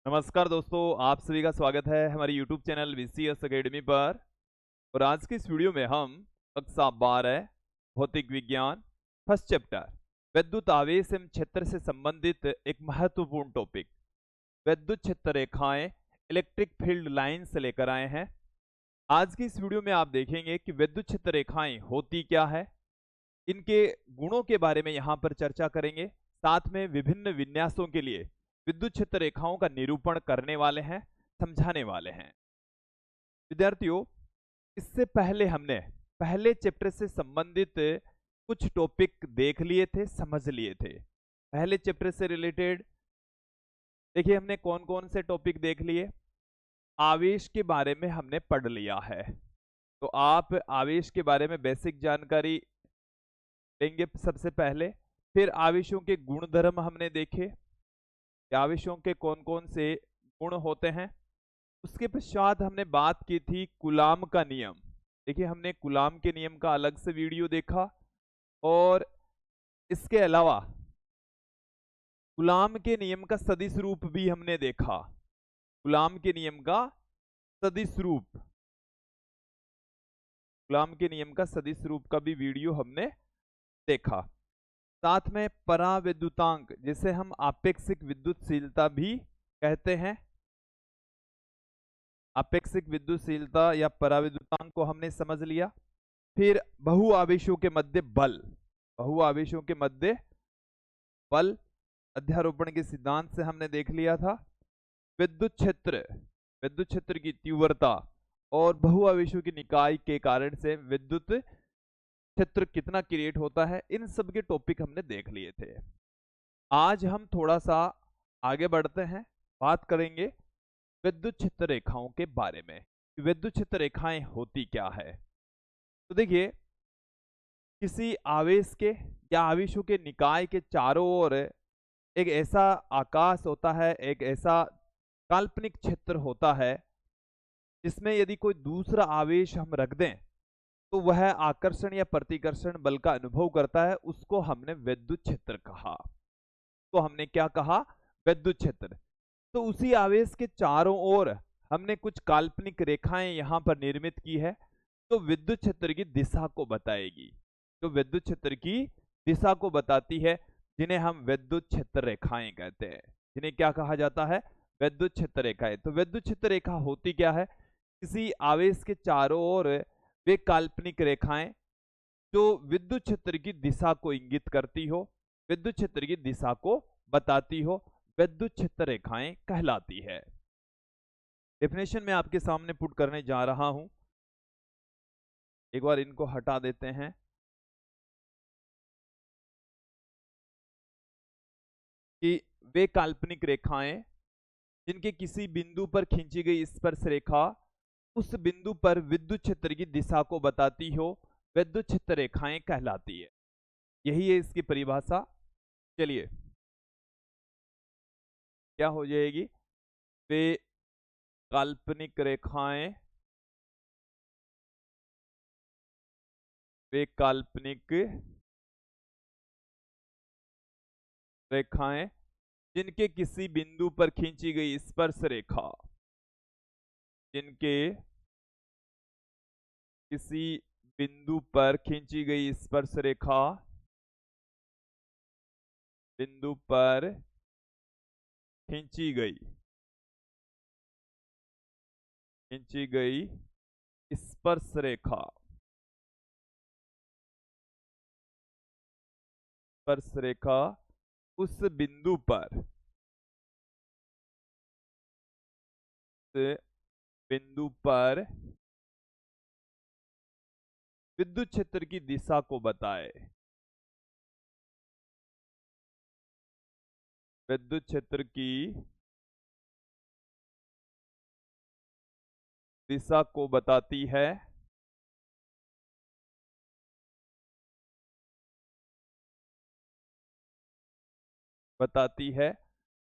नमस्कार दोस्तों, आप सभी का स्वागत है हमारे YouTube चैनल VCS अकेडमी पर। और आज की इस वीडियो में हम कक्षा 12 भौतिक विज्ञान फर्स्ट चैप्टर विद्युत आवेश एवं क्षेत्र से संबंधित एक महत्वपूर्ण टॉपिक विद्युत क्षेत्र रेखाएं इलेक्ट्रिक फील्ड लाइन से लेकर आए हैं। आज की इस वीडियो में आप देखेंगे कि विद्युत क्षेत्र रेखाएं होती क्या है, इनके गुणों के बारे में यहाँ पर चर्चा करेंगे। साथ में विभिन्न विन्यासों के लिए विद्युत क्षेत्र रेखाओं का निरूपण करने वाले हैं, समझाने वाले हैं। विद्यार्थियों, इससे पहले हमने पहले चैप्टर से संबंधित कुछ टॉपिक देख लिए थे, समझ लिए थे। पहले चैप्टर से रिलेटेड देखिए हमने कौन कौन से टॉपिक देख लिए। आवेश के बारे में हमने पढ़ लिया है, तो आप आवेश के बारे में बेसिक जानकारी लेंगे सबसे पहले। फिर आवेशों के गुणधर्म हमने देखे, आवेशों के कौन कौन से गुण होते हैं। उसके पश्चात हमने बात की थी कूलाम का नियम। देखिए हमने कूलाम के नियम का अलग से वीडियो देखा, और इसके अलावा कूलाम के नियम का सदिश रूप भी हमने देखा। कूलाम के नियम का सदिश रूप, कूलाम के नियम का सदिश रूप का भी वीडियो हमने देखा। साथ में पराविद्युतांक, जिसे हम आपेक्षिक विद्युतशीलता भी कहते हैं, आपेक्षिक विद्युतशीलता या पराविद्युतांक को हमने समझ लिया। फिर बहुआवेशों के मध्य बल, बहुआवेशों के मध्य बल अध्यारोपण के सिद्धांत से हमने देख लिया था। विद्युत क्षेत्र, विद्युत क्षेत्र की तीव्रता और बहुआवेशों की निकाय के कारण से विद्युत क्षेत्र कितना क्रिएट होता है, इन सब के टॉपिक हमने देख लिए थे। आज हम थोड़ा सा आगे बढ़ते हैं, बात करेंगे विद्युत क्षेत्र रेखाओं के बारे में। विद्युत क्षेत्र रेखाएं होती क्या है। तो देखिए, किसी आवेश के या आवेशों के निकाय के चारों ओर एक ऐसा आकाश होता है, एक ऐसा काल्पनिक क्षेत्र होता है जिसमें यदि कोई दूसरा आवेश हम रख दें तो वह आकर्षण या प्रतिकर्षण बल का अनुभव करता है, उसको हमने विद्युत क्षेत्र कहा। तो हमने क्या कहा, विद्युत क्षेत्र। तो उसी आवेश के चारों ओर हमने कुछ काल्पनिक रेखाएं यहां पर निर्मित की है, तो विद्युत क्षेत्र की दिशा को बताएगी, तो विद्युत क्षेत्र की दिशा को बताती है, जिन्हें हम विद्युत क्षेत्र रेखाएं कहते हैं। जिन्हें क्या कहा जाता है, विद्युत क्षेत्र रेखाएं। तो विद्युत क्षेत्र रेखा होती क्या है, किसी आवेश के चारों ओर वे काल्पनिक रेखाएं जो विद्युत क्षेत्र की दिशा को इंगित करती हो, विद्युत क्षेत्र की दिशा को बताती हो, विद्युत क्षेत्र रेखाएं कहलाती है। डेफिनेशन में आपके सामने पुट करने जा रहा हूं, एक बार इनको हटा देते हैं। कि वे काल्पनिक रेखाएं जिनके किसी बिंदु पर खींची गई स्पर्श रेखा उस बिंदु पर विद्युत क्षेत्र की दिशा को बताती हो, विद्युत क्षेत्र रेखाएं कहलाती है। यही है इसकी परिभाषा। चलिए, क्या हो जाएगी, वे काल्पनिक रेखाएं, वे काल्पनिक रेखाएं जिनके किसी बिंदु पर खींची गई स्पर्श रेखा, जिनके किसी बिंदु पर खींची गई स्पर्श रेखा, बिंदु पर खींची गई स्पर्श रेखा, स्पर्श रेखा उस बिंदु पर, बिंदु पर विद्युत क्षेत्र की दिशा को बताए, विद्युत क्षेत्र की दिशा को बताती है,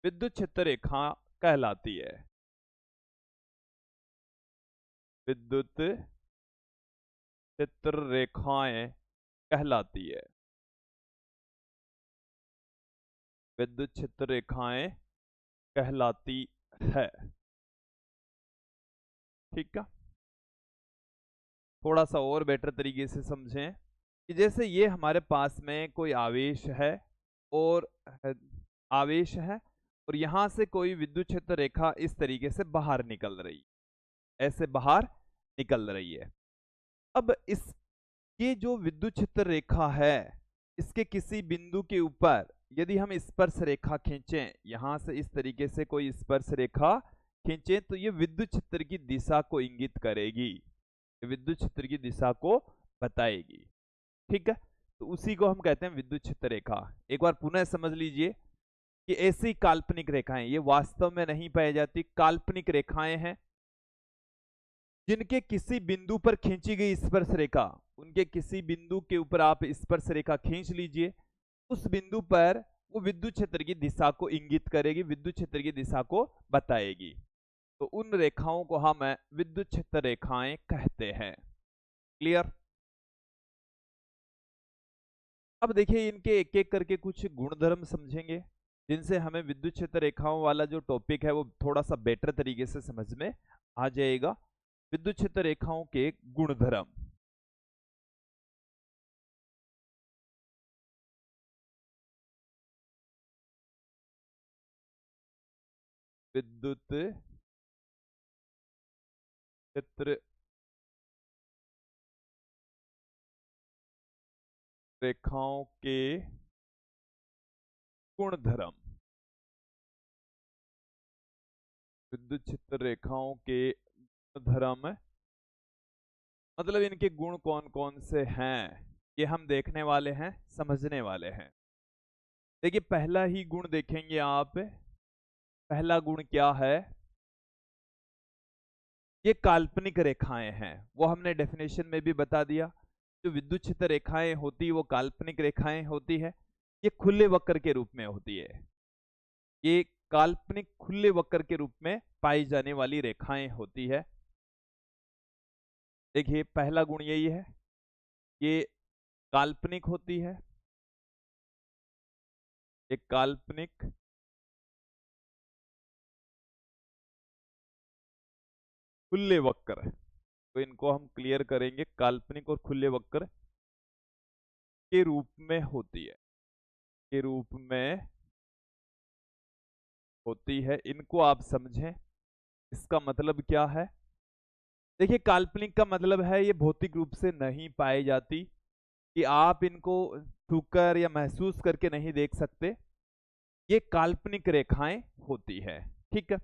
विद्युत क्षेत्र रेखा कहलाती है, विद्युत क्षेत्र रेखाएं कहलाती है, विद्युत क्षेत्र रेखाएं कहलाती है। ठीक है, थोड़ा सा और बेटर तरीके से समझें कि जैसे ये हमारे पास में कोई आवेश है और आवेश है और यहां से कोई विद्युत क्षेत्र रेखा इस तरीके से बाहर निकल रही, ऐसे बाहर निकल रही है। अब इस ये जो विद्युत क्षेत्र रेखा है, इसके किसी बिंदु के ऊपर यदि हम स्पर्श रेखा खींचें, यहां से इस तरीके से कोई स्पर्श रेखा खींचें, तो ये विद्युत क्षेत्र की दिशा को इंगित करेगी, विद्युत क्षेत्र की दिशा को बताएगी। ठीक है, तो उसी को हम कहते हैं विद्युत क्षेत्र रेखा। एक बार पुनः समझ लीजिए कि ऐसी काल्पनिक रेखाएं, ये वास्तव में नहीं पाई जाती, काल्पनिक रेखाएं हैं जिनके किसी बिंदु पर खींची गई स्पर्श रेखा, उनके किसी बिंदु के ऊपर आप स्पर्श रेखा खींच लीजिए, उस बिंदु पर वो विद्युत क्षेत्र की दिशा को इंगित करेगी, विद्युत क्षेत्र की दिशा को बताएगी। तो उन रेखाओं को हम विद्युत क्षेत्र रेखाएं कहते हैं। क्लियर? अब देखिए इनके एक एक करके कुछ गुणधर्म समझेंगे जिनसे हमें विद्युत क्षेत्र रेखाओं वाला जो टॉपिक है वो थोड़ा सा बेटर तरीके से समझ में आ जाएगा। विद्युत क्षेत्र रेखाओं के गुणधर्म। विद्युत क्षेत्र रेखाओं के गुणधर्म। विद्युत क्षेत्र रेखाओं के गुणधर्म मतलब इनके गुण कौन कौन से हैं, ये हम देखने वाले हैं, समझने वाले हैं। देखिए पहला ही गुण देखेंगे आप, पहला गुण क्या है, ये काल्पनिक रेखाएं हैं, वो हमने डेफिनेशन में भी बता दिया। जो विद्युत क्षेत्र रेखाएं होती वो काल्पनिक रेखाएं होती है, ये खुले वक्र के रूप में होती है, ये काल्पनिक खुले वक्र के रूप में पाई जाने वाली रेखाएं होती है। देखिए पहला गुण यही है, ये काल्पनिक होती है, ये काल्पनिक खुले वक्र, तो इनको हम क्लियर करेंगे, काल्पनिक और खुले वक्र के रूप में होती है, के रूप में होती है। इनको आप समझें, इसका मतलब क्या है। देखिए काल्पनिक का मतलब है ये भौतिक रूप से नहीं पाई जाती, कि आप इनको छूकर या महसूस करके नहीं देख सकते, ये काल्पनिक रेखाएं होती है। ठीक है,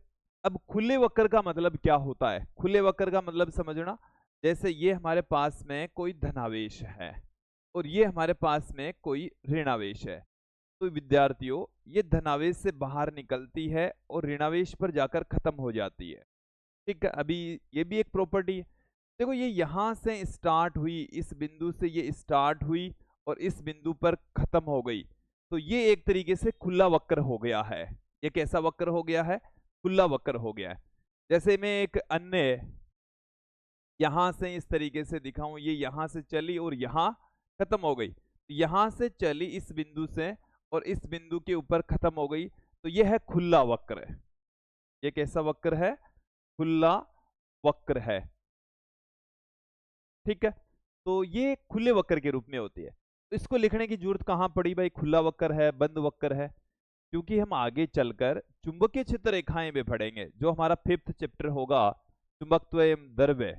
अब खुले वक्र का मतलब क्या होता है, खुले वक्र का मतलब समझना, जैसे ये हमारे पास में कोई धनावेश है और ये हमारे पास में कोई ऋणावेश है, तो विद्यार्थियों ये धनावेश से बाहर निकलती है और ऋणावेश पर जाकर खत्म हो जाती है। ठीक है, अभी ये भी एक प्रॉपर्टी है। देखो ये यहां से स्टार्ट हुई, इस बिंदु से ये स्टार्ट हुई और इस बिंदु पर खत्म हो गई, तो ये एक तरीके से खुला वक्र हो गया है। ये कैसा वक्र हो गया है, खुला वक्र हो गया है। जैसे मैं एक अन्य यहां से इस तरीके से दिखाऊं, ये यहां से चली और यहां खत्म हो गई, यहां से चली इस बिंदु से और इस बिंदु के ऊपर खत्म हो गई, तो यह है खुला वक्र। ये कैसा वक्र है, खुला वक्र है। ठीक है, तो ये खुले वक्र के रूप में होती है। तो इसको लिखने की जरूरत कहां पड़ी भाई, खुला वक्र है, बंद वक्र है, क्योंकि हम आगे चलकर चुंबकीय क्षेत्र रेखाएं भी पढ़ेंगे, जो हमारा 5th चैप्टर होगा चुंबकत्व एवं द्रव्य,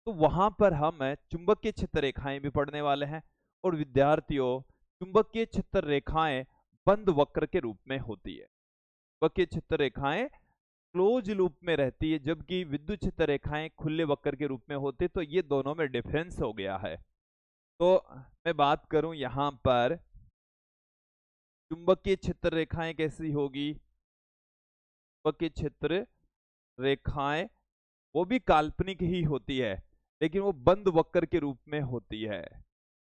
तो वहां पर हम चुंबकीय क्षेत्र रेखाएं भी पढ़ने वाले हैं। और विद्यार्थियों चुंबकीय क्षेत्र रेखाएं बंद वक्र के रूप में होती है, चुंबकीय क्षेत्र रेखाएं क्लोज लूप में रहती है, जबकि विद्युत क्षेत्र रेखाएं खुले वक्र के रूप में होते, तो ये दोनों में डिफरेंस हो गया है। तो मैं बात करूं यहां पर चुंबकीय क्षेत्र रेखाएं कैसी होगी, चुंबकीय क्षेत्र रेखाएं वो भी काल्पनिक ही होती है, लेकिन वो बंद वक्र के रूप में होती है।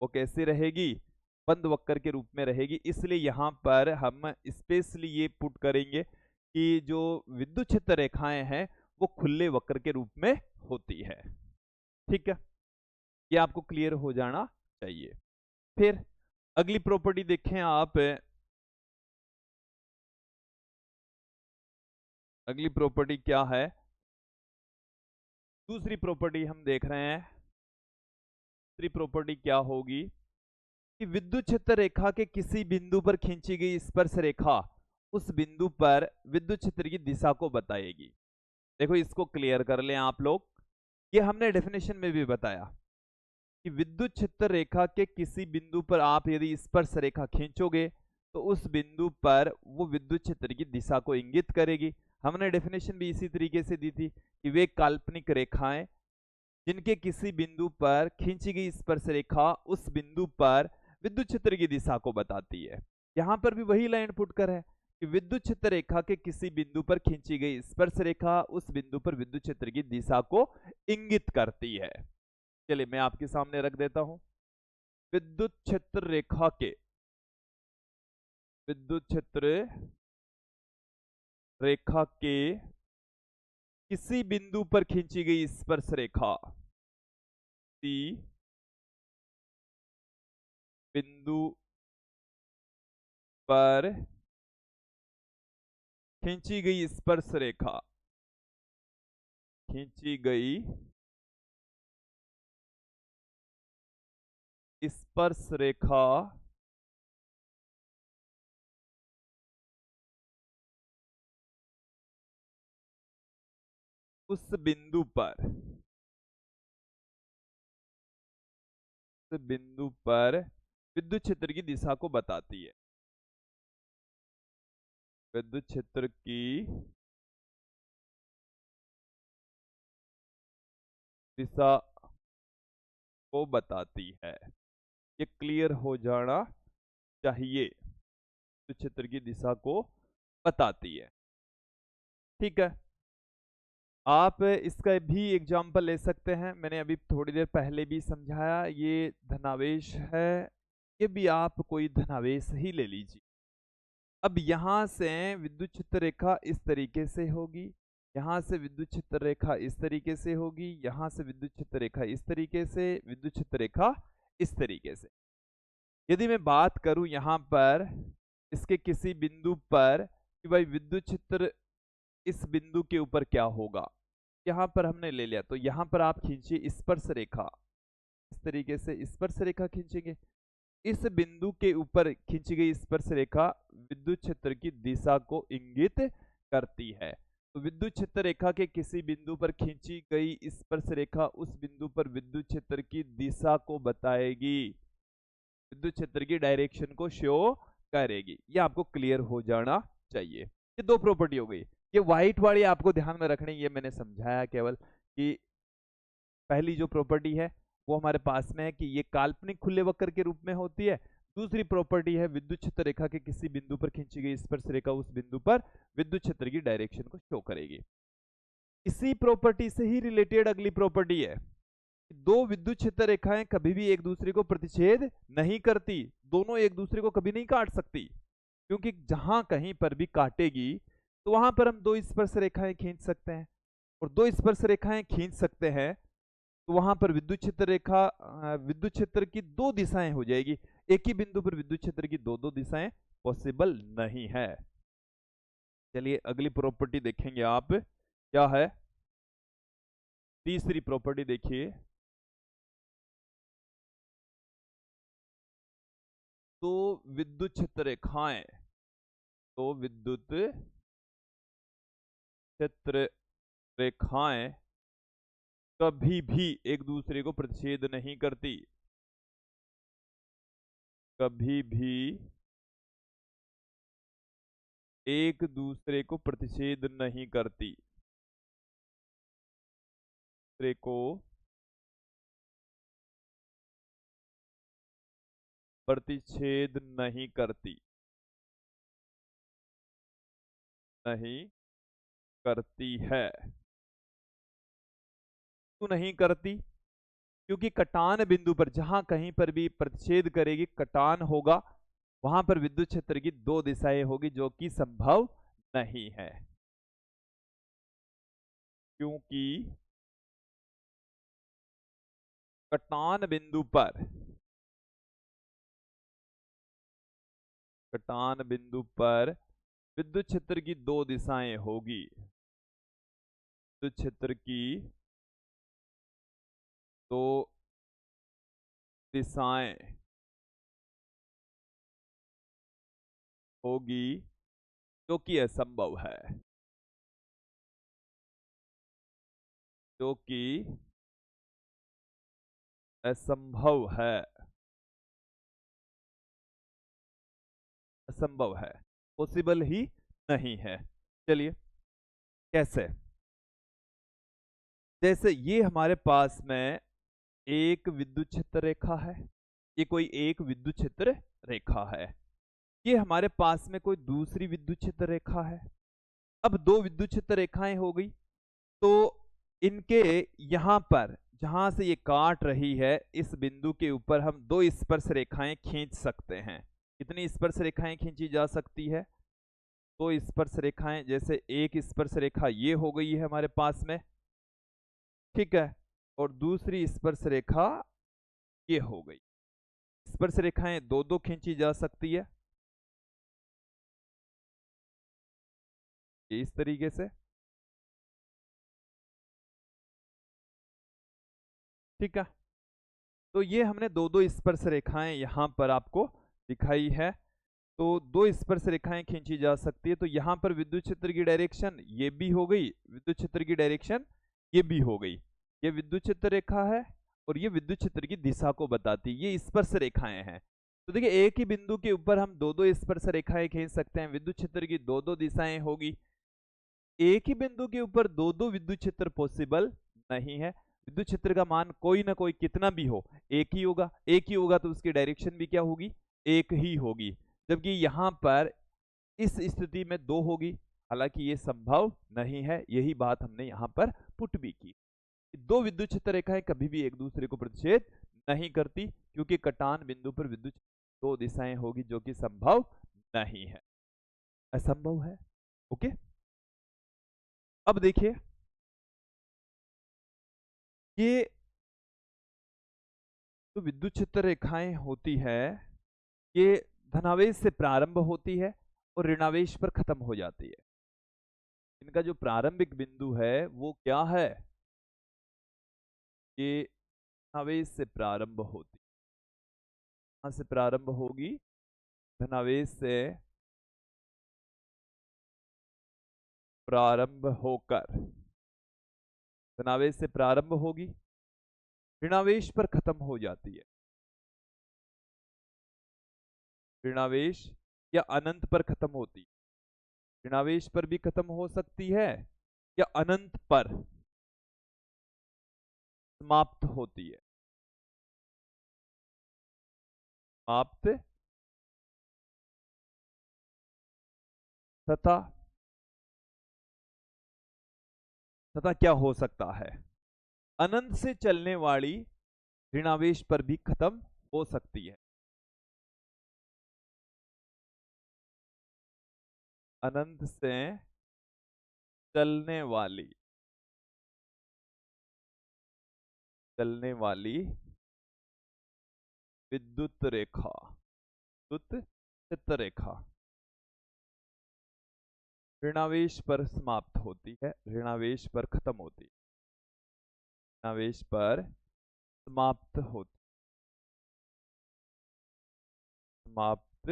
वो कैसे रहेगी, बंद वक्र के रूप में रहेगी। इसलिए यहां पर हम स्पेशली ये पुट करेंगे कि जो विद्युत क्षेत्र रेखाएं हैं वो खुले वक्र के रूप में होती है। ठीक है, ये आपको क्लियर हो जाना चाहिए। फिर अगली प्रॉपर्टी देखें आप, अगली प्रॉपर्टी क्या है? दूसरी प्रॉपर्टी हम देख रहे हैं। दूसरी प्रॉपर्टी क्या होगी कि विद्युत क्षेत्र रेखा के किसी बिंदु पर खींची गई स्पर्श रेखा उस बिंदु पर विद्युत क्षेत्र की दिशा को बताएगी। देखो इसको क्लियर कर लें आप लोग। ये हमने डेफिनेशन में भी बताया कि विद्युत क्षेत्र रेखा के किसी बिंदु पर आप यदि स्पर्श रेखा खींचोगे तो उस बिंदु पर वो विद्युत क्षेत्र की दिशा को इंगित करेगी। हमने डेफिनेशन भी इसी तरीके से दी थी कि वे काल्पनिक रेखाएं जिनके किसी बिंदु पर खींची गई स्पर्श रेखा उस बिंदु पर विद्युत क्षेत्र की दिशा को बताती है। यहां पर भी वही लाइन पुट कर है कि विद्युत क्षेत्र रेखा के किसी बिंदु पर खींची गई स्पर्श रेखा उस बिंदु पर विद्युत क्षेत्र की दिशा को इंगित करती है। चलिए मैं आपके सामने रख देता हूं। विद्युत क्षेत्र रेखा के विद्युत क्षेत्र रेखा के किसी बिंदु पर खींची गई स्पर्श रेखा बिंदु पर खींची गई स्पर्श रेखा खींची गई स्पर्श रेखा उस बिंदु पर विद्युत क्षेत्र की दिशा को बताती है। विद्युत क्षेत्र की दिशा को बताती है। ये क्लियर हो जाना चाहिए। विद्युत क्षेत्र की दिशा को बताती है। ठीक है, आप इसका भी एग्जाम्पल ले सकते हैं। मैंने अभी थोड़ी देर पहले भी समझाया। ये धनावेश है, ये भी आप कोई धनावेश ही ले लीजिए। अब यहां से विद्युत क्षेत्र रेखा इस तरीके से होगी, यहां से विद्युत क्षेत्र रेखा इस तरीके से होगी, यहां से विद्युत क्षेत्र रेखा इस तरीके से, विद्युत क्षेत्र रेखा इस तरीके से। यदि मैं बात करूं यहां पर इसके किसी बिंदु पर कि भाई विद्युत क्षेत्र इस बिंदु के ऊपर क्या होगा, यहां पर हमने ले लिया, तो यहां पर आप खींचिए स्पर्श रेखा। इस तरीके से स्पर्श रेखा खींचेंगे। इस बिंदु के ऊपर खींची गई स्पर्श रेखा विद्युत क्षेत्र की दिशा को इंगित करती है। तो विद्युत क्षेत्र रेखा के किसी बिंदु पर खींची गई स्पर्श रेखा उस बिंदु पर विद्युत क्षेत्र की दिशा को बताएगी, विद्युत क्षेत्र की डायरेक्शन को शो करेगी। ये आपको क्लियर हो जाना चाहिए। ये दो प्रॉपर्टी हो गई। ये व्हाइट वाली आपको ध्यान में रखनी, ये मैंने समझाया केवल कि पहली जो प्रॉपर्टी है वो हमारे पास में है कि ये काल्पनिक खुले वक्र के रूप में होती है। दूसरी प्रॉपर्टी है विद्युत क्षेत्र रेखा के किसी बिंदु पर खींची गई स्पर्श रेखा उस बिंदु पर विद्युत क्षेत्र की डायरेक्शन को शो करेगी। इसी प्रॉपर्टी से ही रिलेटेड अगली प्रॉपर्टी है, दो विद्युत क्षेत्र रेखाएं कभी भी एक दूसरे को प्रतिच्छेद नहीं करती, दोनों एक दूसरे को कभी नहीं काट सकती, क्योंकि जहां कहीं पर भी काटेगी तो वहां पर हम दो स्पर्श रेखाएं खींच सकते हैं, और दो स्पर्श रेखाएं खींच सकते हैं तो वहां पर विद्युत क्षेत्र रेखा विद्युत क्षेत्र की दो दिशाएं हो जाएगी। एक ही बिंदु पर विद्युत क्षेत्र की दो दो दिशाएं पॉसिबल नहीं है। चलिए अगली प्रॉपर्टी देखेंगे आप, क्या है तीसरी प्रॉपर्टी देखिए। तो विद्युत क्षेत्र रेखाएं, तो विद्युत क्षेत्र रेखाएं कभी भी एक दूसरे को प्रतिच्छेद नहीं करती, कभी भी एक दूसरे को प्रतिच्छेद नहीं करती, दूसरे को प्रतिच्छेद नहीं करती, नहीं करती है। क्यों नहीं करती? क्योंकि कटान बिंदु पर जहां कहीं पर भी प्रतिच्छेद करेगी, कटान होगा, वहां पर विद्युत क्षेत्र की दो दिशाएं होगी जो कि संभव नहीं है। क्योंकि कटान बिंदु पर, कटान बिंदु पर विद्युत क्षेत्र की दो दिशाएं होगी, विद्युत क्षेत्र की दो दिशाएं होगी जो कि असंभव है, जो कि असंभव है, असंभव है, पॉसिबल ही नहीं है। चलिए कैसे? जैसे ये हमारे पास में एक विद्युत क्षेत्र रेखा है, ये कोई एक विद्युत क्षेत्र रेखा है, ये हमारे पास में कोई दूसरी विद्युत क्षेत्र रेखा है। अब दो विद्युत क्षेत्र रेखाएं हो गई, तो इनके यहां पर जहां से ये काट रही है इस बिंदु के ऊपर हम दो स्पर्श रेखाएं खींच सकते हैं। कितनी स्पर्श रेखाएं खींची जा सकती है? दो स्पर्श रेखाएं। जैसे एक स्पर्श रेखा ये हो गई है हमारे पास में, ठीक है, और दूसरी स्पर्श रेखा ये हो गई। स्पर्श रेखाएं दो दो खींची जा सकती है, इस तरीके से, ठीक है। तो ये हमने दो दो स्पर्श रेखाएं यहां पर आपको दिखाई है, तो दो स्पर्श रेखाएं खींची जा सकती है। तो यहां पर विद्युत क्षेत्र की डायरेक्शन ये भी हो गई, विद्युत क्षेत्र की डायरेक्शन ये भी हो गई। ये विद्युत क्षेत्र रेखा है और ये विद्युत क्षेत्र की दिशा को बताती है, ये स्पर्श रेखाएं हैं। तो देखिए एक ही बिंदु के ऊपर हम दो दो स्पर्श रेखाएं खींच सकते हैं, विद्युत क्षेत्र की दो दो दिशाएं होगी। एक ही बिंदु के ऊपर दो दो विद्युत क्षेत्र पॉसिबल नहीं है। विद्युत क्षेत्र का मान कोई ना कोई कितना भी हो एक ही होगा, एक ही होगा तो उसकी डायरेक्शन भी क्या होगी? एक ही होगी। जबकि यहां पर इस स्थिति में दो होगी, हालांकि ये संभव नहीं है, यही बात हमने यहां पर पुट भी की। दो विद्युत क्षेत्र रेखाएं कभी भी एक दूसरे को प्रतिच्छेद नहीं करती, क्योंकि कटान बिंदु पर विद्युत दो दिशाएं होगी जो कि संभव नहीं है, असंभव है। ओके, अब देखिए ये जो विद्युत क्षेत्र रेखाएं होती है ये धनावेश से प्रारंभ होती है और ऋणावेश पर खत्म हो जाती है। इनका जो प्रारंभिक बिंदु है वो क्या है? ये धनावेश से प्रारंभ होती, कहां से प्रारंभ होगी? धनावेश से प्रारंभ होकर, धनावेश से प्रारंभ होगी, ऋणावेश पर खत्म हो जाती है। ऋणावेश या अनंत पर खत्म होती है, ऋणावेश पर भी खत्म हो सकती है या अनंत पर समाप्त होती है। समाप्त तथा तथा क्या हो सकता है? अनंत से चलने वाली ऋणावेश पर भी खत्म हो सकती है। अनंत से चलने वाली विद्युत रेखा, विद्युत क्षेत्र रेखा ऋणावेश पर समाप्त होती है, ऋणावेश पर खत्म होती है, ऋणावेश पर समाप्त होती, समाप्त।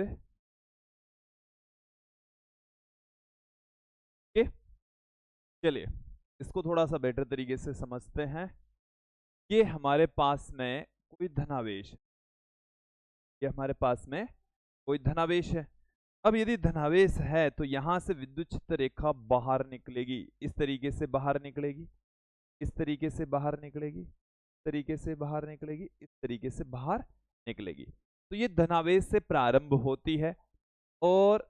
चलिए इसको थोड़ा सा बेटर तरीके से समझते हैं। ये हमारे पास में कोई धनावेश, ये हमारे पास में कोई धनावेश है। अब यदि धनावेश है तो यहां से विद्युत क्षेत्र रेखा बाहर निकलेगी, इस तरीके से बाहर निकलेगी, इस तरीके से बाहर निकलेगी, इस तरीके से बाहर निकलेगी, इस तरीके से बाहर निकलेगी। तो ये धनावेश से प्रारंभ होती है और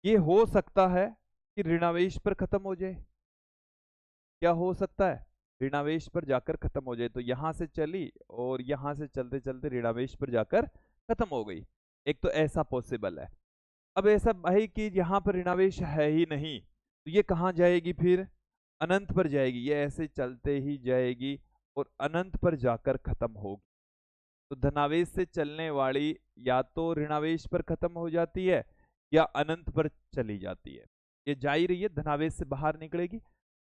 ये हो सकता है कि ऋणावेश पर खत्म हो जाए। क्या हो सकता है? ऋणावेश पर जाकर खत्म हो जाए। तो यहां से चली और यहां से चलते चलते ऋणावेश पर जाकर खत्म हो गई। एक तो ऐसा पॉसिबल है। अब ऐसा भाई कि यहाँ पर ऋणावेश है ही नहीं, तो ये कहाँ जाएगी? फिर अनंत पर जाएगी। ये ऐसे चलते ही जाएगी और अनंत पर जाकर खत्म होगी। तो धनावेश से चलने वाली या तो ऋणावेश पर खत्म हो जाती है या अनंत पर चली जाती है। ये जा ही रही है, धनावेश से बाहर निकलेगी,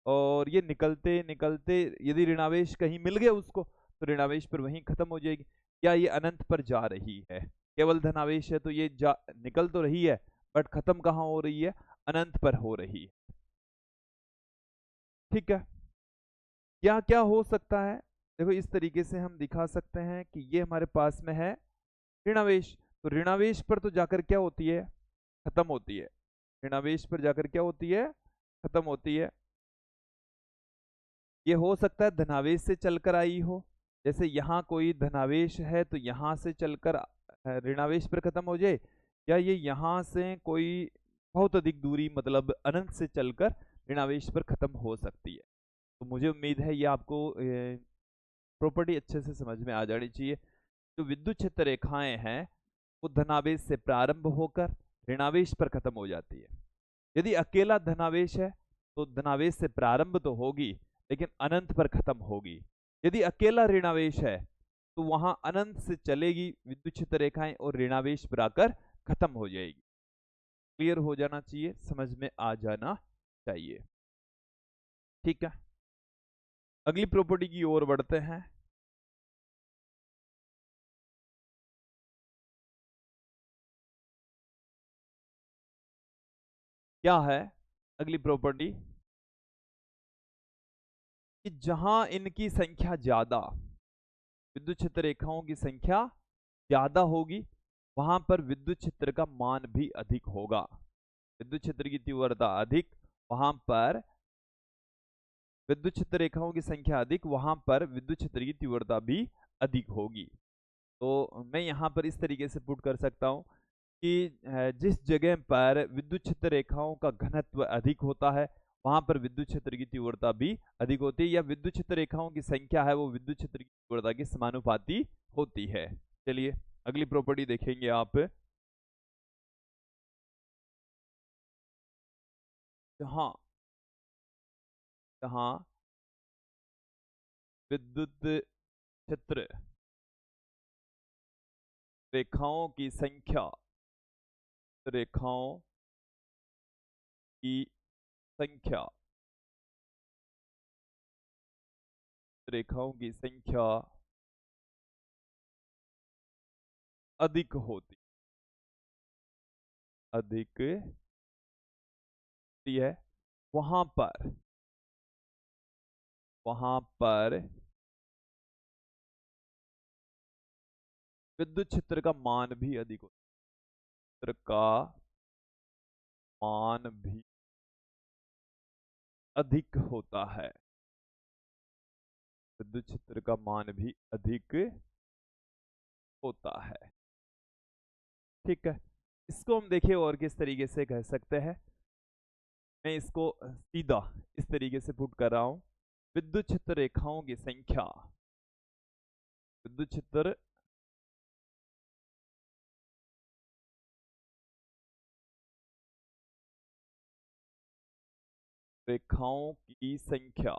और ये निकलते निकलते यदि ऋणावेश कहीं मिल गया उसको तो ऋणावेश पर वहीं खत्म हो जाएगी। क्या ये अनंत पर जा रही है? केवल धनावेश है तो ये निकल तो रही है, बट खत्म कहाँ हो रही है? अनंत पर हो रही है। ठीक है, क्या क्या हो सकता है? देखो इस तरीके से हम दिखा सकते हैं कि ये हमारे पास में है ऋणावेश, तो ऋणावेश पर तो जाकर क्या होती है? खत्म होती है। ऋणावेश पर जाकर क्या होती है? खत्म होती है। ये हो सकता है धनावेश से चलकर आई हो, जैसे यहाँ कोई धनावेश है तो यहाँ से चलकर ऋणावेश पर खत्म हो जाए, या ये यहाँ से कोई बहुत अधिक दूरी मतलब अनंत से चलकर ऋणावेश पर खत्म हो सकती है। तो मुझे उम्मीद है ये आपको प्रॉपर्टी अच्छे से समझ में आ जानी चाहिए। जो विद्युत क्षेत्र रेखाएं हैं वो धनावेश से प्रारंभ होकर ऋणावेश पर खत्म हो जाती है। यदि अकेला धनावेश है तो धनावेश से प्रारंभ तो होगी लेकिन अनंत पर खत्म होगी। यदि अकेला ऋणावेश है तो वहां अनंत से चलेगी विद्युत क्षेत्र रेखाएं और ऋणावेश पर आकर खत्म हो जाएगी। क्लियर हो जाना चाहिए, समझ में आ जाना चाहिए। ठीक है, अगली प्रॉपर्टी की ओर बढ़ते हैं। क्या है अगली प्रॉपर्टी? कि जहां इनकी संख्या ज्यादा, विद्युत क्षेत्र रेखाओं की संख्या ज्यादा होगी, वहां पर विद्युत क्षेत्र का मान भी अधिक होगा। विद्युत क्षेत्र की तीव्रता अधिक, वहां पर विद्युत क्षेत्र रेखाओं की संख्या अधिक, वहां पर विद्युत क्षेत्र की तीव्रता भी अधिक होगी। तो मैं यहाँ पर इस तरीके से पुट कर सकता हूँ कि जिस जगह पर विद्युत क्षेत्र रेखाओं का घनत्व अधिक होता है वहां पर विद्युत क्षेत्र की तीव्रता भी अधिक होती है, या विद्युत क्षेत्र रेखाओं की संख्या है वो विद्युत क्षेत्र की तीव्रता के समानुपाती होती है। चलिए अगली प्रॉपर्टी देखेंगे आप। जहां जहां विद्युत क्षेत्र रेखाओं की संख्या, रेखाओं की संख्या, रेखाओं की संख्या अधिक होती, अधिक होती है, वहां पर विद्युत क्षेत्र का मान भी अधिक होता है, क्षेत्र का मान भी अधिक होता है, विद्युत क्षेत्र का मान भी अधिक होता है। ठीक है, इसको हम देखिए और किस तरीके से कह सकते हैं। मैं इसको सीधा इस तरीके से पुट कर रहा हूं। विद्युत क्षेत्र रेखाओं की संख्या, विद्युत क्षेत्र रेखाओं की संख्या,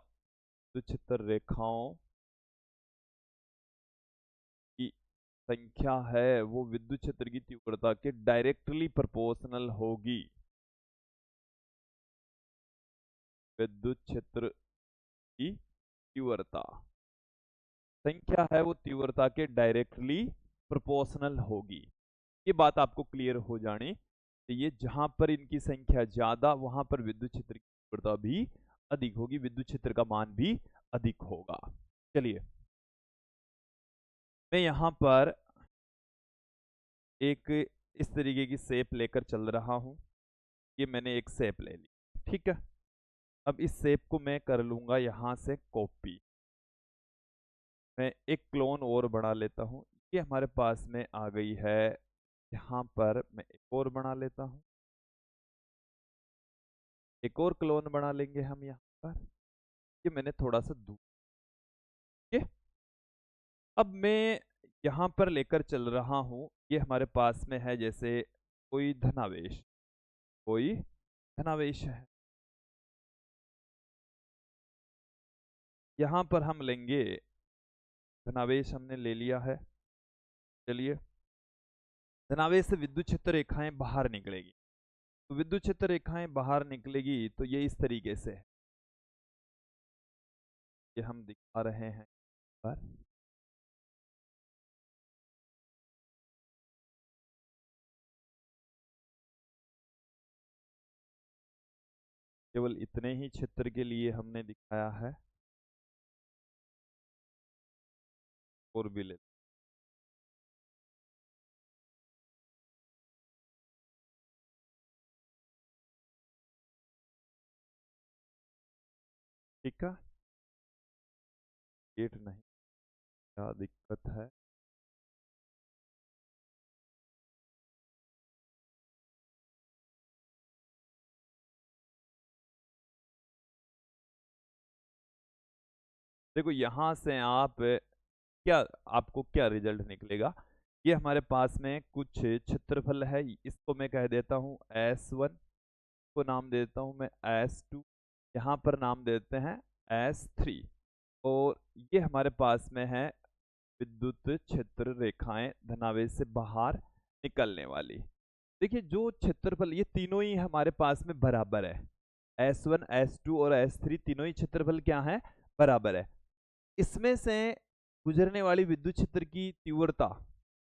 विद्युत क्षेत्र रेखाओं की संख्या है वो विद्युत क्षेत्र की तीव्रता के डायरेक्टली प्रोपोर्शनल होगी। विद्युत क्षेत्र की तीव्रता संख्या है वो तीव्रता के डायरेक्टली प्रोपोर्शनल होगी। ये बात आपको क्लियर हो जानी चाहिए। जहां पर इनकी संख्या ज्यादा वहां पर विद्युत क्षेत्र की तीव्रता भी अधिक होगी, विद्युत क्षेत्र का मान भी अधिक होगा। चलिए मैं यहां पर एक इस तरीके की शेप लेकर चल रहा हूं। ये मैंने एक शेप ले ली, ठीक है। अब इस शेप को मैं कर लूंगा यहां से कॉपी। मैं एक क्लोन और बना लेता हूं। ये हमारे पास में आ गई है, यहाँ पर मैं एक और बना लेता हूँ। एक और क्लोन बना लेंगे हम यहाँ पर। ये मैंने थोड़ा सा दूर, ठीक है। अब मैं यहाँ पर लेकर चल रहा हूँ, ये हमारे पास में है जैसे कोई धनावेश, कोई धनावेश है। यहाँ पर हम लेंगे धनावेश, हमने ले लिया है। चलिए धनावेश से विद्युत क्षेत्र रेखाएं बाहर निकलेगी, तो विद्युत क्षेत्र रेखाएं बाहर निकलेगी तो ये इस तरीके से है। ये हम दिखा रहे हैं पर केवल इतने ही क्षेत्र के लिए हमने दिखाया है, और भी ले। ठीक है, गेट नहीं, क्या दिक्कत है? देखो यहां से आप क्या, आपको क्या रिजल्ट निकलेगा? ये हमारे पास में कुछ क्षेत्रफल है, इसको मैं कह देता हूँ S1, को नाम देता हूँ मैं S2, यहाँ पर नाम देते हैं S3, और ये हमारे पास में है विद्युत क्षेत्र रेखाएं धनावेश से बाहर निकलने वाली। देखिए जो क्षेत्रफल, ये तीनों ही हमारे पास में बराबर है, S1, S2 और S3 तीनों ही क्षेत्रफल क्या है, बराबर है। इसमें से गुजरने वाली विद्युत क्षेत्र की तीव्रता,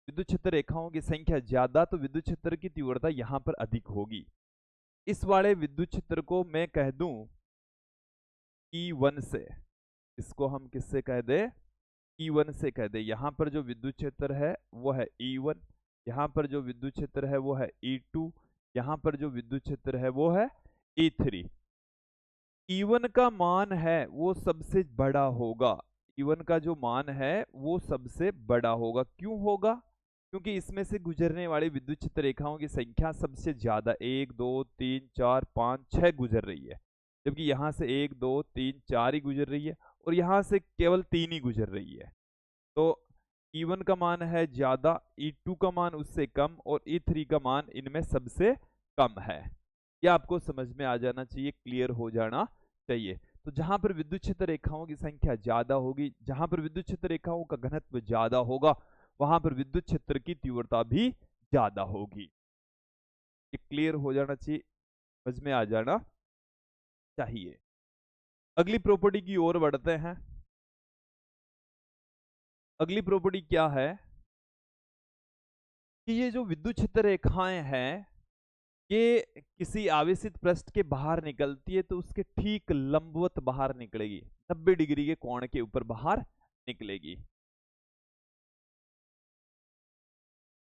विद्युत क्षेत्र रेखाओं की संख्या ज्यादा, तो विद्युत क्षेत्र की तीव्रता यहाँ पर अधिक होगी। इस वाले विद्युत क्षेत्र को मैं कह दूं E1 से, इसको हम किससे कह दे, E1 से कह दे। यहाँ पर जो विद्युत क्षेत्र है वो है E1, यहाँ पर जो विद्युत क्षेत्र है वो है E2, यहाँ पर जो विद्युत क्षेत्र है वो है E3। E1 का मान है वो सबसे बड़ा होगा, E1 का जो मान है वो सबसे बड़ा होगा। क्यों होगा? क्योंकि इसमें से गुजरने वाली विद्युत क्षेत्र रेखाओं की संख्या सबसे ज्यादा, 1 2 3 4 5 6 गुजर रही है, जबकि यहाँ से 1 2 3 4 ही गुजर रही है, और यहाँ से केवल 3 ही गुजर रही है। तो E1 का मान है ज्यादा, E2 का मान उससे कम, और E3 का मान इनमें सबसे कम है। यह आपको समझ में आ जाना चाहिए, क्लियर हो जाना चाहिए। तो जहां पर विद्युत क्षेत्र रेखाओं की संख्या ज्यादा होगी, जहां पर विद्युत क्षेत्र रेखाओं का घनत्व ज्यादा होगा, वहां पर विद्युत क्षेत्र की तीव्रता भी ज्यादा होगी। ये क्लियर हो जाना चाहिए, समझ में आ जाना चाहिए। अगली प्रॉपर्टी की ओर बढ़ते हैं। अगली प्रॉपर्टी क्या है कि ये जो विद्युत क्षेत्र रेखाएं हैं, ये किसी आवेशित पृष्ठ के बाहर निकलती है तो उसके ठीक लंबवत बाहर निकलेगी, 90 डिग्री के कोण के ऊपर बाहर निकलेगी।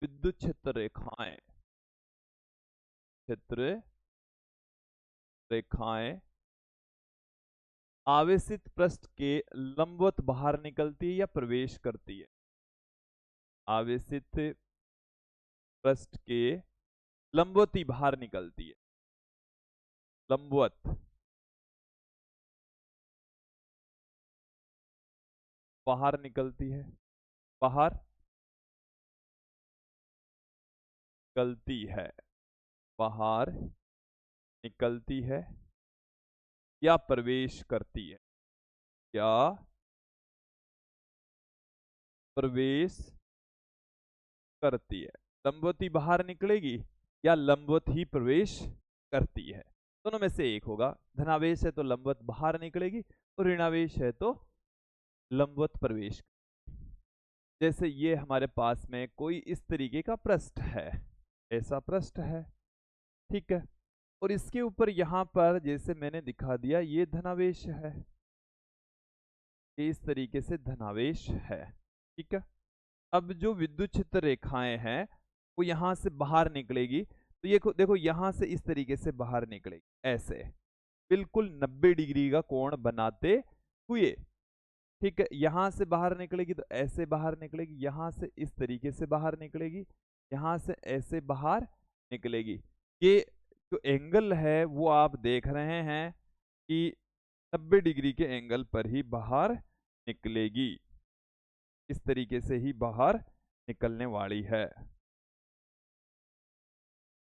विद्युत क्षेत्र रेखाएं, क्षेत्र रेखाएं आवेशित पृष्ठ के लंबवत बाहर निकलती है या प्रवेश करती है? आवेशित पृष्ठ के लंबवत ही बाहर निकलती है, लंबवत बाहर निकलती है, बाहर निकलती है, बाहर निकलती है या प्रवेश करती है, या प्रवेश करती है। लंबवत ही बाहर निकलेगी या लंबवत ही प्रवेश करती है, दोनों में से एक होगा। धनावेश है तो लंबवत बाहर निकलेगी, और ऋणावेश है तो लंबवत प्रवेश। जैसे ये हमारे पास में कोई इस तरीके का पृष्ठ है, ऐसा पृष्ठ है, ठीक है, और इसके ऊपर यहाँ पर जैसे मैंने दिखा दिया ये धनावेश है, ये इस तरीके से धनावेश है, ठीक है। अब जो विद्युत क्षेत्र रेखाएं हैं वो यहां से बाहर निकलेगी, तो ये देखो यहां से इस तरीके से बाहर निकलेगी, ऐसे बिल्कुल 90 डिग्री का कोण बनाते हुए, ठीक है। यहां से बाहर निकलेगी तो ऐसे बाहर निकलेगी, यहां से इस तरीके से बाहर निकलेगी, यहां से ऐसे बाहर निकलेगी। ये जो एंगल है वो आप देख रहे हैं कि 90 डिग्री के एंगल पर ही बाहर निकलेगी, इस तरीके से ही बाहर निकलने वाली है,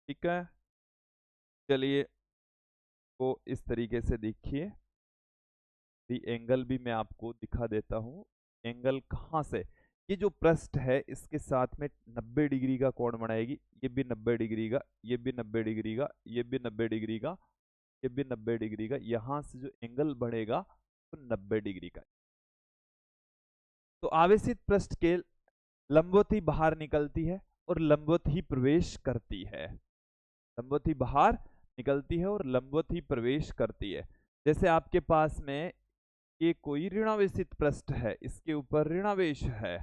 ठीक है। चलिए को इस तरीके से देखिए, एंगल भी मैं आपको दिखा देता हूँ। एंगल कहाँ से, ये जो पृष्ठ है इसके साथ में 90 डिग्री का कोण बनाएगी, ये भी 90 डिग्री का, ये भी 90 डिग्री का, ये भी 90 डिग्री का, ये भी 90 डिग्री का। यहाँ से जो एंगल बढ़ेगा, 90 डिग्री का। तो आवेशित पृष्ठ के लंबवत ही बाहर निकलती है और लंबवत ही प्रवेश करती है। लंबवत ही बाहर निकलती है और लंबवत ही प्रवेश करती है। जैसे आपके पास में ये कोई ऋणावेशित पृष्ठ है, इसके ऊपर ऋणावेश है,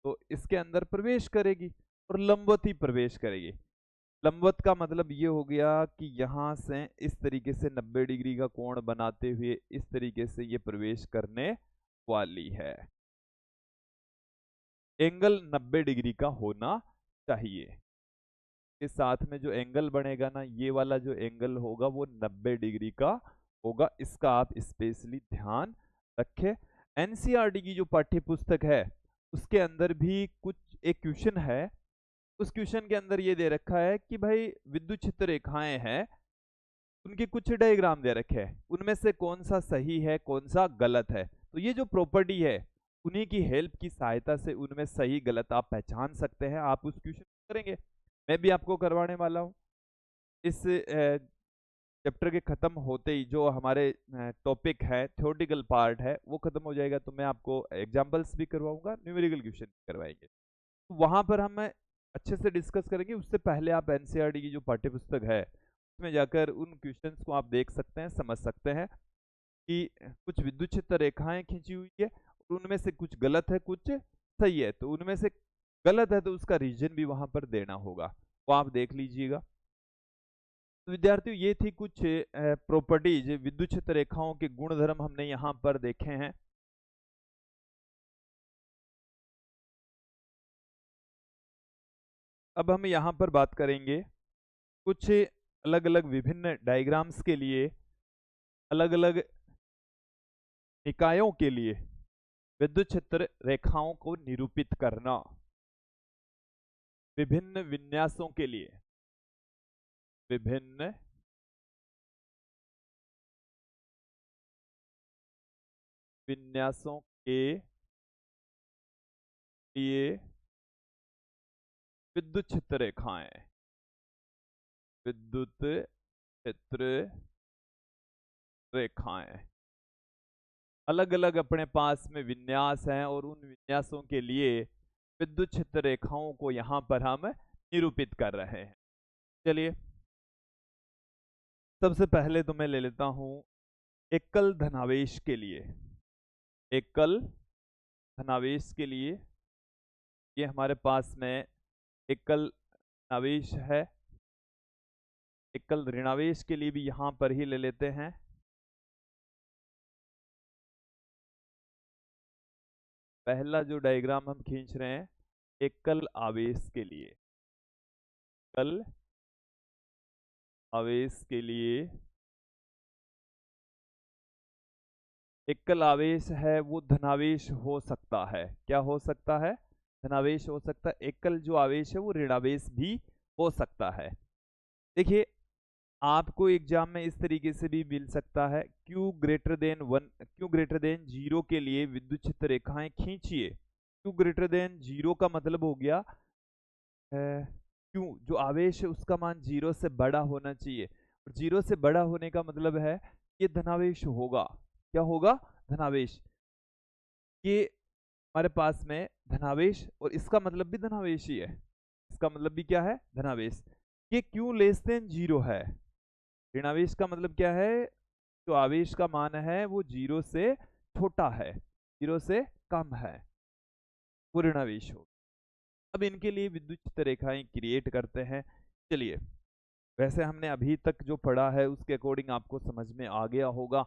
तो इसके अंदर प्रवेश करेगी और लंबवत ही प्रवेश करेगी। लंबवत का मतलब ये हो गया कि यहां से इस तरीके से 90 डिग्री का कोण बनाते हुए इस तरीके से ये प्रवेश करने वाली है। एंगल 90 डिग्री का होना चाहिए। के साथ में जो एंगल बनेगा ना, ये वाला जो एंगल होगा वो 90 डिग्री का होगा। इसका आप स्पेशली ध्यान रखें। एनसीईआरटी की जो पाठ्य पुस्तक है उसके अंदर भी कुछ एक क्वेश्चन है। उस क्वेश्चन के अंदर ये दे रखा है कि भाई विद्युत क्षेत्र रेखाएं हैं, उनके कुछ डायग्राम दे रखे हैं, उनमें से कौन सा सही है कौन सा गलत है। तो ये जो प्रॉपर्टी है उन्हीं की हेल्प की सहायता से उनमें सही गलत आप पहचान सकते हैं। आप उस क्वेश्चन करेंगे, मैं भी आपको करवाने वाला हूँ। इस चैप्टर के खत्म होते ही जो हमारे टॉपिक है, थ्योरेटिकल पार्ट है, वो खत्म हो जाएगा तो मैं आपको एग्जांपल्स भी करवाऊंगा, न्यूमेरिकल क्वेश्चन भी करवाएंगे। तो वहां पर हम अच्छे से डिस्कस करेंगे। उससे पहले आप एनसीईआरटी की जो पाठ्य पुस्तक है उसमें जाकर उन क्वेश्चंस को आप देख सकते हैं, समझ सकते हैं कि कुछ विद्युत क्षेत्र रेखाएं खींची हुई है और उनमें से कुछ गलत है कुछ सही है। तो उनमें से गलत है तो उसका रीजन भी वहां पर देना होगा, वो आप देख लीजिएगा। तो विद्यार्थियों ये थी कुछ प्रॉपर्टीज, विद्युत क्षेत्र रेखाओं के गुणधर्म हमने यहाँ पर देखे हैं। अब हम यहाँ पर बात करेंगे कुछ अलग अलग विभिन्न डायग्राम्स के लिए, अलग अलग निकायों के लिए विद्युत क्षेत्र रेखाओं को निरूपित करना। विभिन्न विन्यासों के लिए, विभिन्न विन्यासों के लिए विद्युत क्षेत्र रेखाएं, विद्युत क्षेत्र रेखाएं अलग अलग अपने पास में विन्यास हैं और उन विन्यासों के लिए विद्युत क्षेत्र रेखाओं को यहां पर हम निरूपित कर रहे हैं। चलिए सबसे पहले तो मैं ले लेता हूं एकल धनावेश के लिए। एकल धनावेश के लिए ये हमारे पास में एकल धनावेश है। एकल ऋणावेश के लिए भी यहां पर ही ले लेते हैं। पहला जो डायग्राम हम खींच रहे हैं एकल आवेश के लिए, एकल आवेश के लिए एकल आवेश है वो धनावेश हो सकता है। क्या हो सकता है? धनावेश हो सकता है। एकल जो आवेश है वो ऋणावेश भी हो सकता है। देखिए आपको एग्जाम में इस तरीके से भी मिल सकता है, Q greater than 1, Q greater than 0 के लिए विद्युत क्षेत्र रेखाएं खींचिए। Q ग्रेटर देन 0 का मतलब हो गया Q जो आवेश है उसका मान 0 से बड़ा होना चाहिए, और 0 से बड़ा होने का मतलब है ये धनावेश होगा। क्या होगा? धनावेश। ये हमारे पास में धनावेश और इसका मतलब भी धनावेश ही है। इसका मतलब भी क्या है? धनावेश। ये Q लेस देन 0 है। ऋणावेश का मतलब क्या है? जो आवेश का मान है वो 0 से छोटा है, 0 से कम है, वो ऋणावेश हो। अब इनके लिए विद्युत क्षेत्र रेखाएं क्रिएट करते हैं। चलिए वैसे हमने अभी तक जो पढ़ा है उसके अकॉर्डिंग आपको समझ में आ गया होगा।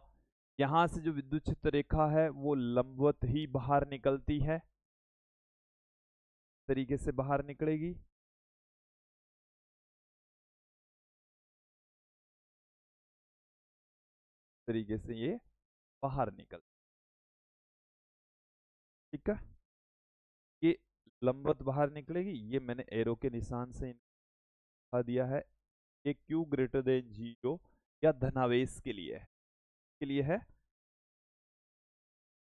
यहां से जो विद्युत क्षेत्र रेखा है वो लंबवत ही बाहर निकलती है, तरीके से बाहर निकलेगी। तरीके से ये बाहर निकल, ठीक है। ये लंबवत बाहर निकलेगी, ये मैंने एरो के निशान से दिखा दिया है। ये Q ग्रेटर देन 0 या धनावेश के लिए है, के लिए है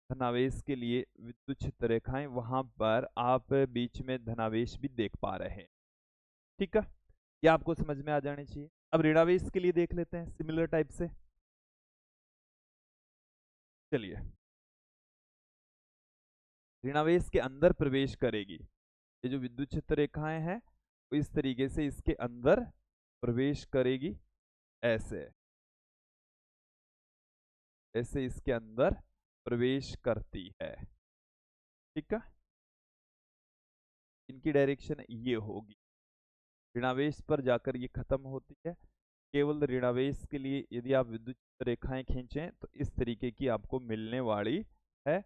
धनावेश के लिए विद्युत क्षेत्र रेखाएं, वहां पर आप बीच में धनावेश भी देख पा रहे हैं, ठीक है। ये आपको समझ में आ जानी चाहिए। अब ऋणावेश के लिए देख लेते हैं सिमिलर टाइप से। चलिए, ऋणावेश के अंदर प्रवेश करेगी। ये जो विद्युत क्षेत्र रेखाएं हैं वो इस तरीके से इसके अंदर प्रवेश करेगी, ऐसे ऐसे इसके अंदर प्रवेश करती है। ठीक है, इनकी डायरेक्शन ये होगी, ऋणावेश पर जाकर ये खत्म होती है। केवल ऋणावेश के लिए यदि आप विद्युत रेखाएं खींचें तो इस तरीके की आपको मिलने वाली है।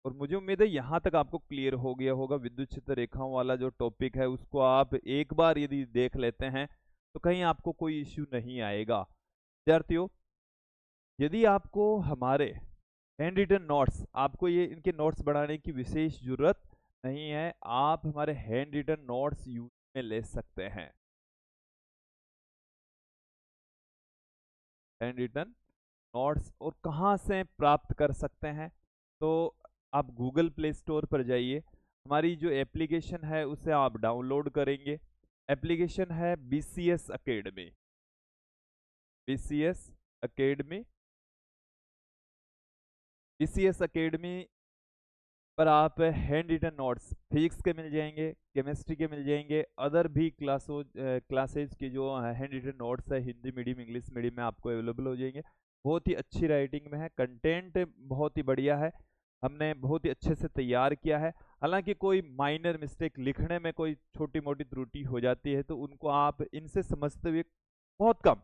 और मुझे उम्मीद है यहाँ तक आपको क्लियर हो गया होगा। विद्युत क्षेत्र रेखाओं वाला जो टॉपिक है उसको आप एक बार यदि देख लेते हैं तो कहीं आपको कोई इश्यू नहीं आएगा। विद्यार्थियों, यदि आपको हमारे हैंड रिटन नोट्स, आपको ये इनके नोट्स बढ़ाने की विशेष जरूरत नहीं है, आप हमारे हैंड रिटन नोट्स यूज में ले सकते हैं। हैंड रिटन नोट्स और कहाँ से प्राप्त कर सकते हैं, तो आप गूगल प्ले स्टोर पर जाइए, हमारी जो एप्लीकेशन है उसे आप डाउनलोड करेंगे। एप्लीकेशन है BCS academy. BCS academy, BCS academy पर आप हैंड रिटन नोट्स फिजिक्स के मिल जाएंगे, केमिस्ट्री के मिल जाएंगे, अदर भी क्लासेज के जो हैंड रिटन नोट्स है हिंदी मीडियम इंग्लिश मीडियम में आपको अवेलेबल हो जाएंगे। बहुत ही अच्छी राइटिंग में है, कंटेंट बहुत ही बढ़िया है, हमने बहुत ही अच्छे से तैयार किया है। हालांकि कोई माइनर मिस्टेक, लिखने में कोई छोटी मोटी त्रुटि हो जाती है तो उनको आप इनसे समझते हुए, बहुत कम,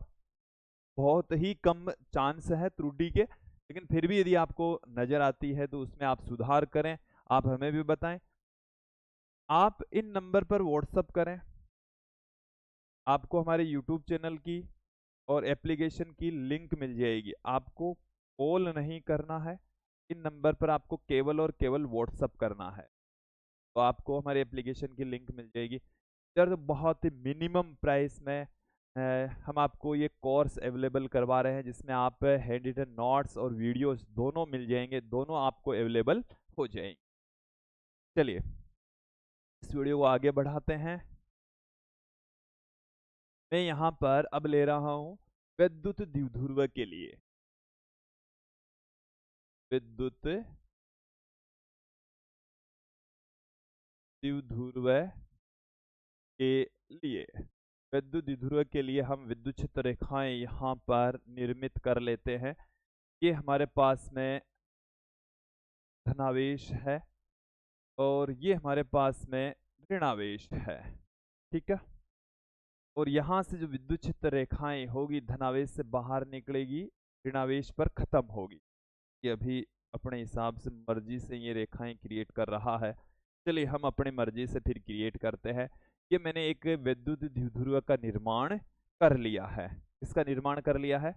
बहुत ही कम चांस है त्रुटि के, लेकिन फिर भी यदि आपको नजर आती है तो उसमें आप सुधार करें, आप हमें भी बताएं। आप इन नंबर पर व्हाट्सअप करें, आपको हमारे यूट्यूब चैनल की और एप्लीकेशन की लिंक मिल जाएगी। आपको कॉल नहीं करना है, इन नंबर पर आपको केवल और केवल व्हाट्सअप करना है, तो आपको हमारे एप्लीकेशन की लिंक मिल जाएगी। सर बहुत ही मिनिमम प्राइस में हम आपको ये कोर्स अवेलेबल करवा रहे हैं, जिसमें आप हैंड रिटन नोट्स और वीडियोस दोनों मिल जाएंगे, दोनों आपको अवेलेबल हो जाएंगे। चलिए इस वीडियो को आगे बढ़ाते हैं। मैं यहाँ पर अब ले रहा हूँ विद्युत द्विध्रुव के लिए, विद्युत द्विध्रुव के लिए, विद्युत द्विध्रुव के लिए हम विद्युत क्षेत्र रेखाएं यहाँ पर निर्मित कर लेते हैं। ये हमारे पास में धनावेश है और ये हमारे पास में ऋणावेश है। ठीक है, और यहाँ से जो विद्युत क्षेत्र रेखाएं होगी धनावेश से बाहर निकलेगी, ऋणावेश पर खत्म होगी। ये अभी अपने हिसाब से मर्जी से ये रेखाएं क्रिएट कर रहा है। चलिए हम अपनी मर्जी से फिर क्रिएट करते हैं। ये मैंने एक विद्युत द्विध्रुव का निर्माण कर लिया है, इसका निर्माण कर लिया है,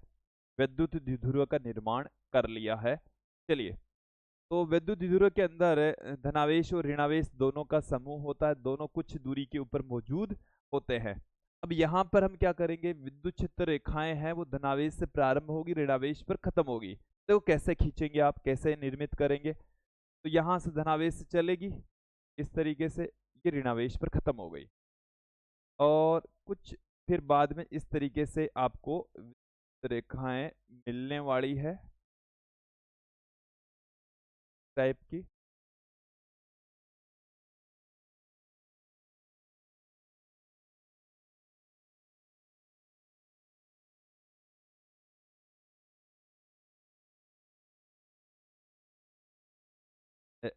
विद्युत द्विध्रुव का निर्माण कर लिया है। चलिए, तो विद्युत द्विध्रुव के अंदर धनावेश और ऋणावेश दोनों का समूह होता है, दोनों कुछ दूरी के ऊपर मौजूद होते हैं। अब यहाँ पर हम क्या करेंगे, विद्युत क्षेत्र रेखाएं हैं वो धनावेश से प्रारंभ होगी, ऋणावेश पर खत्म होगी। तो कैसे खींचेंगे आप, कैसे निर्मित करेंगे, तो यहाँ से धनावेश से चलेगी इस तरीके से, ये ऋणावेश पर खत्म हो गई, और कुछ फिर बाद में इस तरीके से आपको रेखाएं मिलने वाली है टाइप की।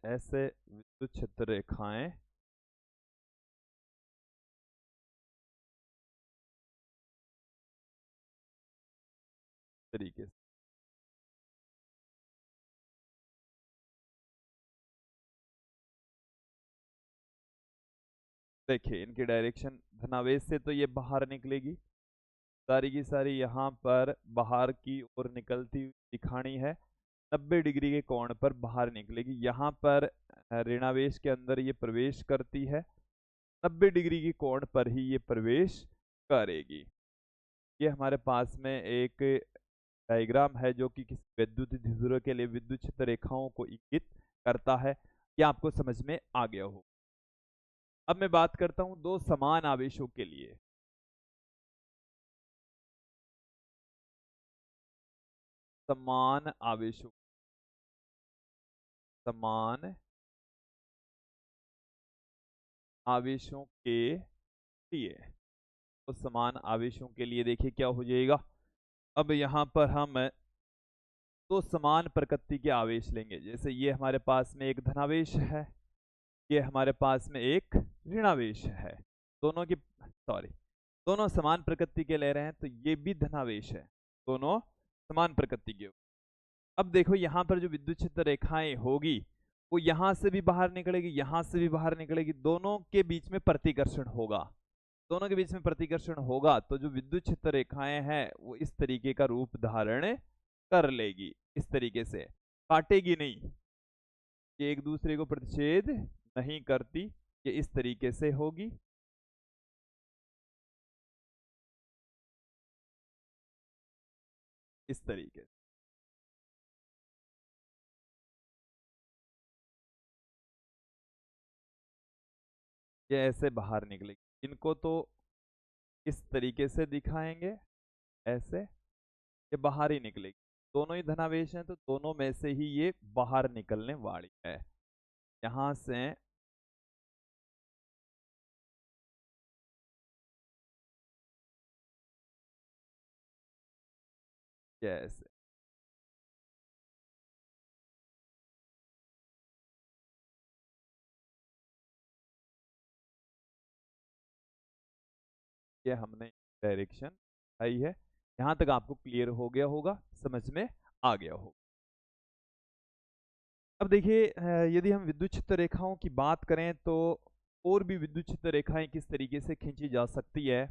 ऐसे विद्युत क्षेत्र रेखाएं तरीके से, देखिए इनकी डायरेक्शन धनावेश से तो ये बाहर निकलेगी, सारी की सारी यहाँ पर बाहर की ओर निकलती हुई दिखानी है, 90 डिग्री के कोण पर बाहर निकलेगी। यहाँ पर ऋणावेश के अंदर ये प्रवेश करती है, 90 डिग्री के कोण पर ही ये प्रवेश करेगी। ये हमारे पास में एक डायग्राम है जो कि किसी विद्युत द्विध्रुव के लिए विद्युत क्षेत्र रेखाओं को इंगित करता है। ये आपको समझ में आ गया हो। अब मैं बात करता हूं दो समान आवेशों के लिए। समान आवेशों, समान आवेशों के लिए, तो समान आवेशों के लिए देखिए क्या हो जाएगा। अब यहाँ पर हम तो समान प्रकृति के आवेश लेंगे। जैसे ये हमारे पास में एक धनावेश है, ये हमारे पास में एक ऋणावेश है, दोनों की दोनों समान प्रकृति के ले रहे हैं, तो ये भी धनावेश है, दोनों समान प्रकृति के। अब देखो यहाँ पर जो विद्युत क्षेत्र रेखाएं होगी वो यहां से भी बाहर निकलेगी, यहां से भी बाहर निकलेगी, दोनों के बीच में प्रतिकर्षण होगा। दोनों के बीच में प्रतिकर्षण होगा तो जो विद्युत क्षेत्र रेखाएं हैं वो इस तरीके का रूप धारण कर लेगी, इस तरीके से काटेगी नहीं, ये एक दूसरे को प्रतिच्छेद नहीं करती, ये इस तरीके से होगी। इस तरीके से ये ऐसे बाहर निकलेगी। इनको तो इस तरीके से दिखाएंगे, ऐसे ये बाहर ही निकलेगी। दोनों ही धनावेश हैं तो दोनों में से ही ये बाहर निकलने वाली है। यहां से ऐसे ये हमने डायरेक्शन आई है। यहां तक आपको क्लियर हो गया होगा, समझ में आ गया होगा। अब देखिए यदि हम विद्युत क्षेत्र रेखाओं की बात करें तो और भी विद्युत क्षेत्र रेखाएं किस तरीके से खींची जा सकती है।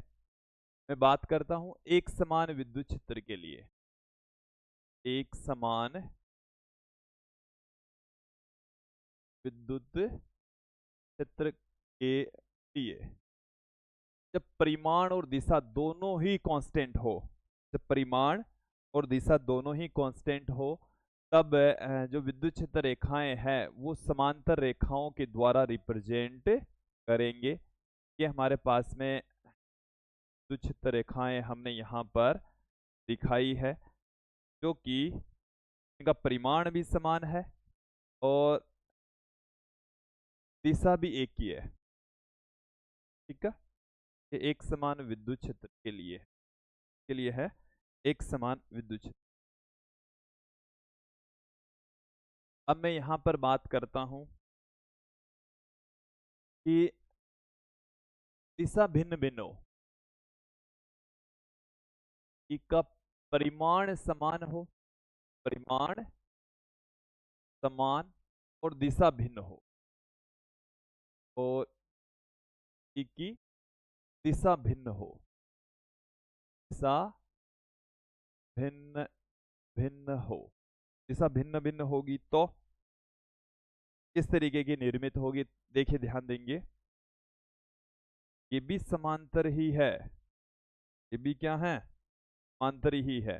मैं बात करता हूं एक समान विद्युत क्षेत्र के लिए। एक समान विद्युत क्षेत्र के लिए जब परिमाण और दिशा दोनों ही कांस्टेंट हो, जब परिमाण और दिशा दोनों ही कांस्टेंट हो, तब जो विद्युत क्षेत्र रेखाएं हैं वो समांतर रेखाओं के द्वारा रिप्रेजेंट करेंगे। ये हमारे पास में विद्युत क्षेत्र रेखाएं हमने यहाँ पर दिखाई है, जो कि इनका परिमाण भी समान है और दिशा भी एक ही है। ठीक है, ये एक समान विद्युत क्षेत्र के लिए है, एक समान विद्युत क्षेत्र। अब मैं यहां पर बात करता हूं कि दिशा भिन्न भिन्न हो, इसका परिमाण समान हो, परिमाण समान और दिशा भिन्न हो, और इसकी दिशा भिन्न हो, दिशा भिन्न भिन्न हो। दिशा भिन्न भिन्न होगी तो किस तरीके की निर्मित होगी, देखिए ध्यान देंगे। ये भी समांतर ही है, ये भी क्या है, समांतर ही है।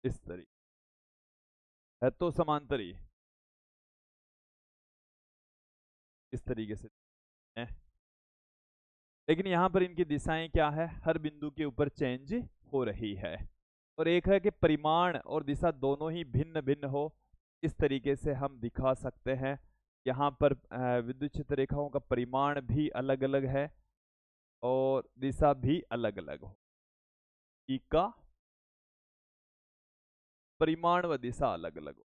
इस तरीके है तो समांतर ही, इस तरीके से है। लेकिन यहाँ पर इनकी दिशाएं क्या है, हर बिंदु के ऊपर चेंज हो रही है। और एक है कि परिमाण और दिशा दोनों ही भिन्न भिन्न हो, इस तरीके से हम दिखा सकते हैं। यहाँ पर विद्युत क्षेत्र रेखाओं का परिमाण भी अलग अलग है और दिशा भी अलग अलग हो। ई का परिमाण व दिशा अलग अलग हो,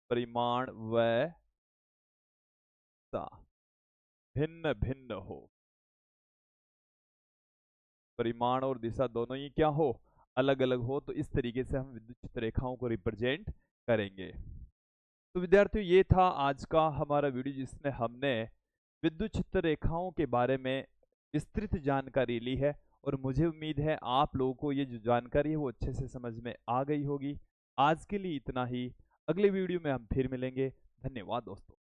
परिमाण व दिशा भिन्न भिन्न हो, परिमाण और दिशा दोनों ही क्या हो, अलग अलग हो, तो इस तरीके से हम विद्युत क्षेत्र रेखाओं को रिप्रेजेंट करेंगे। तो विद्यार्थियों ये था आज का हमारा वीडियो, जिसमें हमने विद्युत क्षेत्र रेखाओं के बारे में विस्तृत जानकारी ली है, और मुझे उम्मीद है आप लोगों को ये जो जानकारी है वो अच्छे से समझ में आ गई होगी। आज के लिए इतना ही, अगले वीडियो में हम फिर मिलेंगे। धन्यवाद दोस्तों।